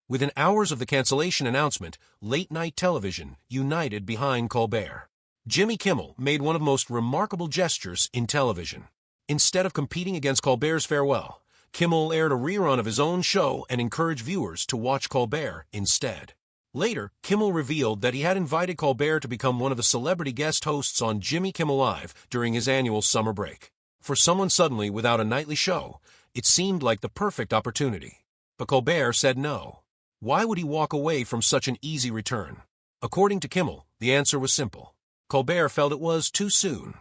Within hours of the cancellation announcement, late-night television united behind Colbert. Jimmy Kimmel made one of the most remarkable gestures in television. Instead of competing against Colbert's farewell, Kimmel aired a rerun of his own show and encouraged viewers to watch Colbert instead. Later, Kimmel revealed that he had invited Colbert to become one of the celebrity guest hosts on Jimmy Kimmel Live during his annual summer break. For someone suddenly without a nightly show, it seemed like the perfect opportunity. But Colbert said no. Why would he walk away from such an easy return? According to Kimmel, the answer was simple. Colbert felt it was too soon.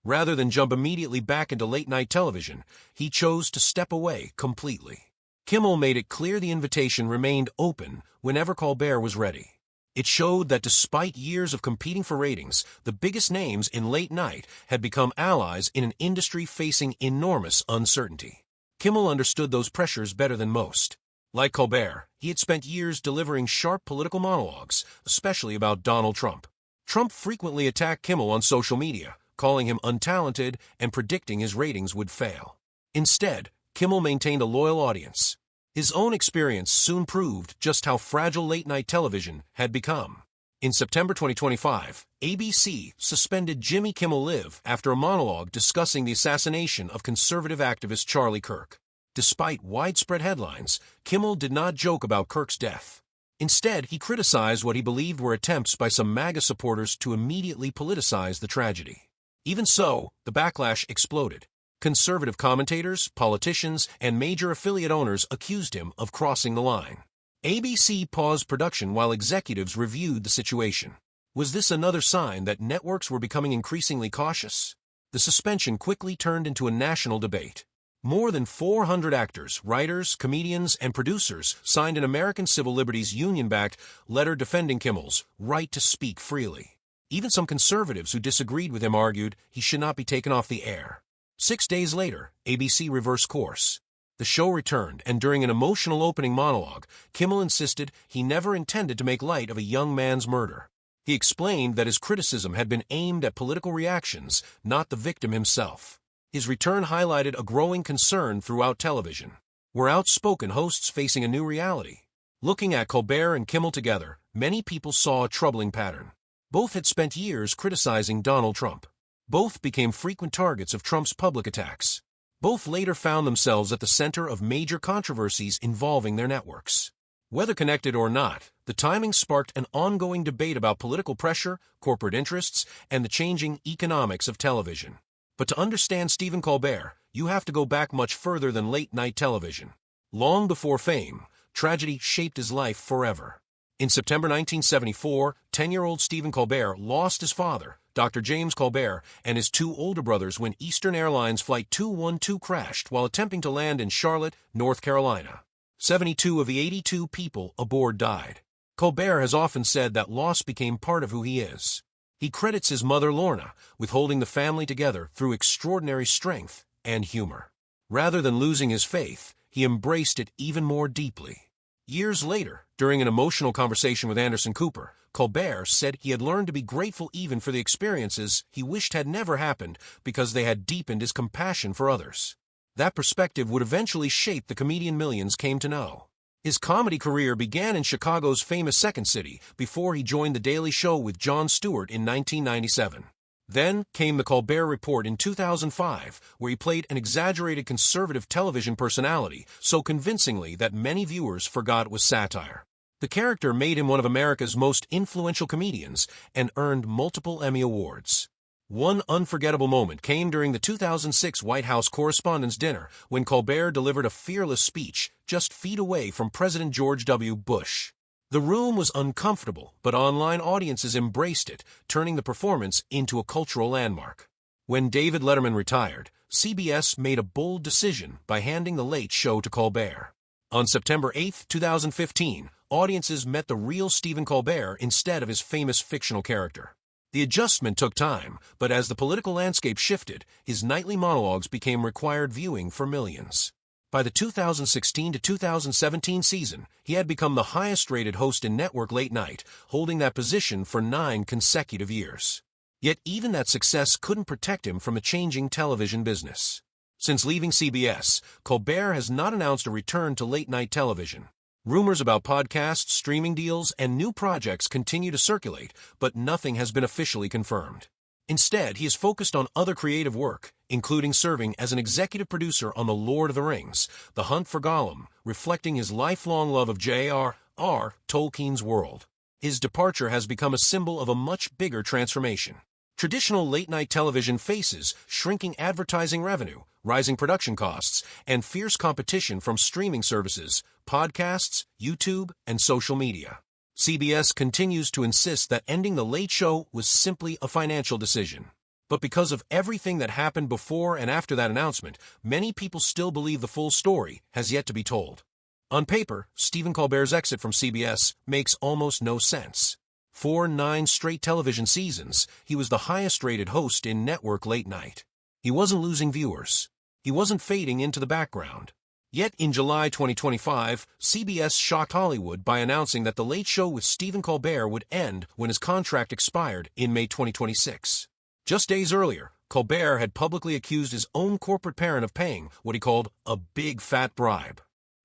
Rather than jump immediately back into late-night television, he chose to step away completely. Kimmel made it clear the invitation remained open whenever Colbert was ready. It showed that despite years of competing for ratings, the biggest names in late night had become allies in an industry facing enormous uncertainty. Kimmel understood those pressures better than most. Like Colbert, he had spent years delivering sharp political monologues, especially about Donald Trump. Trump frequently attacked Kimmel on social media, calling him untalented and predicting his ratings would fail. Instead, Kimmel maintained a loyal audience. His own experience soon proved just how fragile late-night television had become. In September 2025, ABC suspended Jimmy Kimmel Live after a monologue discussing the assassination of conservative activist Charlie Kirk. Despite widespread headlines, Kimmel did not joke about Kirk's death. Instead, he criticized what he believed were attempts by some MAGA supporters to immediately politicize the tragedy. Even so, the backlash exploded. Conservative commentators, politicians, and major affiliate owners accused him of crossing the line. ABC paused production while executives reviewed the situation. Was this another sign that networks were becoming increasingly cautious? The suspension quickly turned into a national debate. More than 400 actors, writers, comedians, and producers signed an American Civil Liberties Union-backed letter defending Kimmel's right to speak freely. Even some conservatives who disagreed with him argued he should not be taken off the air. 6 days later, ABC reversed course. The show returned, and during an emotional opening monologue, Kimmel insisted he never intended to make light of a young man's murder. He explained that his criticism had been aimed at political reactions, not the victim himself. His return highlighted a growing concern throughout television. Were outspoken hosts facing a new reality? Looking at Colbert and Kimmel together, many people saw a troubling pattern. Both had spent years criticizing Donald Trump. Both became frequent targets of Trump's public attacks. Both later found themselves at the center of major controversies involving their networks. Whether connected or not, the timing sparked an ongoing debate about political pressure, corporate interests, and the changing economics of television. But to understand Stephen Colbert, you have to go back much further than late-night television. Long before fame, tragedy shaped his life forever. In September 1974, 10-year-old Stephen Colbert lost his father, Dr. James Colbert, and his two older brothers when Eastern Airlines Flight 212 crashed while attempting to land in Charlotte, North Carolina. 72 of the 82 people aboard died. Colbert has often said that loss became part of who he is. He credits his mother Lorna with holding the family together through extraordinary strength and humor. Rather than losing his faith, he embraced it even more deeply. Years later, during an emotional conversation with Anderson Cooper, Colbert said he had learned to be grateful even for the experiences he wished had never happened because they had deepened his compassion for others. That perspective would eventually shape the comedian millions came to know. His comedy career began in Chicago's famous Second City before he joined The Daily Show with Jon Stewart in 1997. Then came The Colbert Report in 2005, where he played an exaggerated conservative television personality so convincingly that many viewers forgot it was satire. The character made him one of America's most influential comedians and earned multiple Emmy Awards. One unforgettable moment came during the 2006 White House Correspondents' Dinner when Colbert delivered a fearless speech just feet away from President George W. Bush. The room was uncomfortable, but online audiences embraced it, turning the performance into a cultural landmark. When David Letterman retired, CBS made a bold decision by handing The Late Show to Colbert. On September 8, 2015, audiences met the real Stephen Colbert instead of his famous fictional character. The adjustment took time, but as the political landscape shifted, his nightly monologues became required viewing for millions. By the 2016 to 2017 season, he had become the highest-rated host in network late night, holding that position for 9 consecutive years. Yet even that success couldn't protect him from a changing television business. Since leaving CBS, Colbert has not announced a return to late-night television. Rumors about podcasts, streaming deals, and new projects continue to circulate, but nothing has been officially confirmed. Instead, he is focused on other creative work, including serving as an executive producer on The Lord of the Rings, The Hunt for Gollum, reflecting his lifelong love of J.R.R. Tolkien's world. His departure has become a symbol of a much bigger transformation. Traditional late-night television faces shrinking advertising revenue, rising production costs, and fierce competition from streaming services, podcasts, YouTube, and social media. CBS continues to insist that ending The Late Show was simply a financial decision. But because of everything that happened before and after that announcement, many people still believe the full story has yet to be told. On paper, Stephen Colbert's exit from CBS makes almost no sense. For 9 straight television seasons, he was the highest-rated host in network late night. He wasn't losing viewers. He wasn't fading into the background. Yet in July 2025, CBS shocked Hollywood by announcing that The Late Show with Stephen Colbert would end when his contract expired in May 2026. Just days earlier, Colbert had publicly accused his own corporate parent of paying what he called a big fat bribe.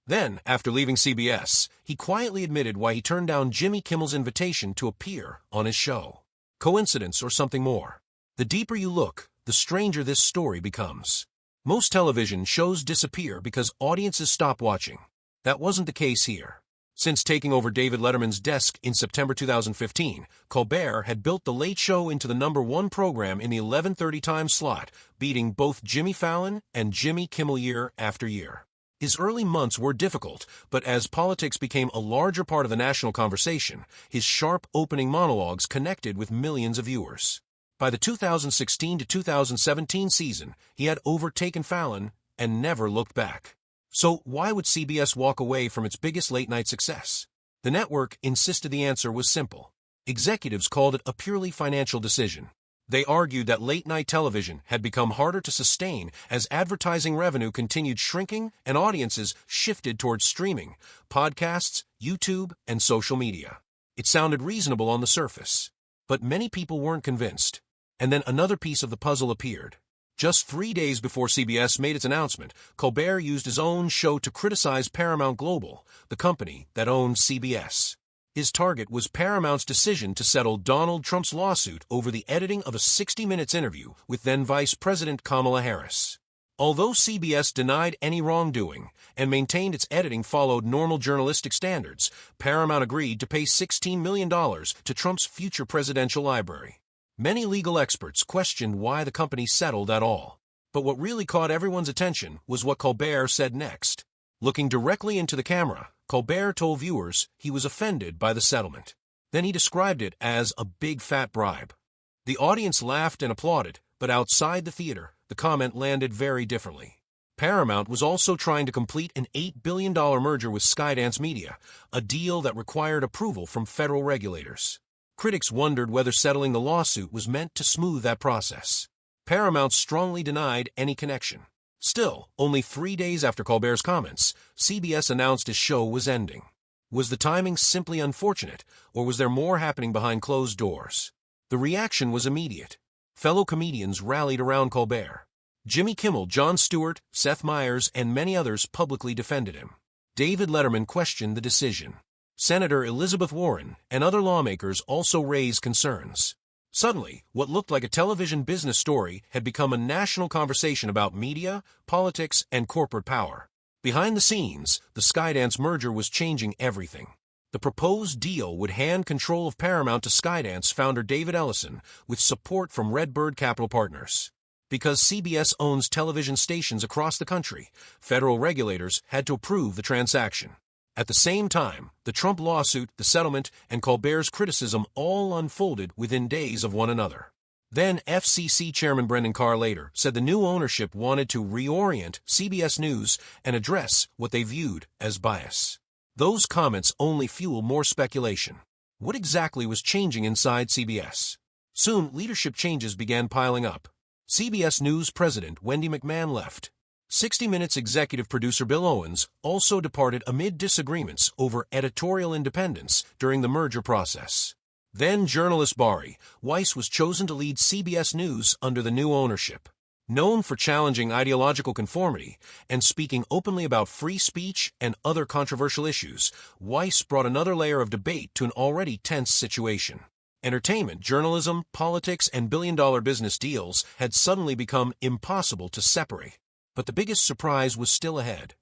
Then, after leaving CBS, he quietly admitted why he turned down Jimmy Kimmel's invitation to appear on his show. Coincidence or something more? The deeper you look, the stranger this story becomes. Most television shows disappear because audiences stop watching. That wasn't the case here. Since taking over David Letterman's desk in September 2015, Colbert had built The Late Show into the #1 program in the 11:30 time slot, beating both Jimmy Fallon and Jimmy Kimmel year after year. His early months were difficult, but as politics became a larger part of the national conversation, his sharp opening monologues connected with millions of viewers. By the 2016 to 2017 season, he had overtaken Fallon and never looked back. So why would CBS walk away from its biggest late-night success? The network insisted the answer was simple. Executives called it a purely financial decision. They argued that late-night television had become harder to sustain as advertising revenue continued shrinking and audiences shifted towards streaming, podcasts, YouTube, and social media. It sounded reasonable on the surface. But many people weren't convinced. And then another piece of the puzzle appeared. Just 3 days before CBS made its announcement, Colbert used his own show to criticize Paramount Global, the company that owned CBS. His target was Paramount's decision to settle Donald Trump's lawsuit over the editing of a 60 Minutes interview with then Vice President Kamala Harris. Although CBS denied any wrongdoing and maintained its editing followed normal journalistic standards, Paramount agreed to pay $16 million to Trump's future presidential library. Many legal experts questioned why the company settled at all. But what really caught everyone's attention was what Colbert said next. Looking directly into the camera, Colbert told viewers he was offended by the settlement. Then he described it as a big fat bribe. The audience laughed and applauded, but outside the theater, the comment landed very differently. Paramount was also trying to complete an $8 billion merger with Skydance Media, a deal that required approval from federal regulators. Critics wondered whether settling the lawsuit was meant to smooth that process. Paramount strongly denied any connection. Still, only 3 days after Colbert's comments, CBS announced his show was ending. Was the timing simply unfortunate, or was there more happening behind closed doors? The reaction was immediate. Fellow comedians rallied around Colbert. Jimmy Kimmel, Jon Stewart, Seth Meyers, and many others publicly defended him. David Letterman questioned the decision. Senator Elizabeth Warren and other lawmakers also raised concerns. Suddenly, what looked like a television business story had become a national conversation about media, politics, and corporate power. Behind the scenes, the Skydance merger was changing everything. The proposed deal would hand control of Paramount to Skydance founder David Ellison, with support from Redbird Capital Partners. Because CBS owns television stations across the country, federal regulators had to approve the transaction. At the same time, the Trump lawsuit, the settlement, and Colbert's criticism all unfolded within days of one another. Then FCC Chairman Brendan Carr later said the new ownership wanted to reorient CBS News and address what they viewed as bias. Those comments only fueled more speculation. What exactly was changing inside CBS? Soon, leadership changes began piling up. CBS News president Wendy McMahon left. 60 Minutes executive producer Bill Owens also departed amid disagreements over editorial independence during the merger process. Then journalist Bari Weiss was chosen to lead CBS News under the new ownership. Known for challenging ideological conformity and speaking openly about free speech and other controversial issues, Weiss brought another layer of debate to an already tense situation. Entertainment, journalism, politics, and billion-dollar business deals had suddenly become impossible to separate. But the biggest surprise was still ahead.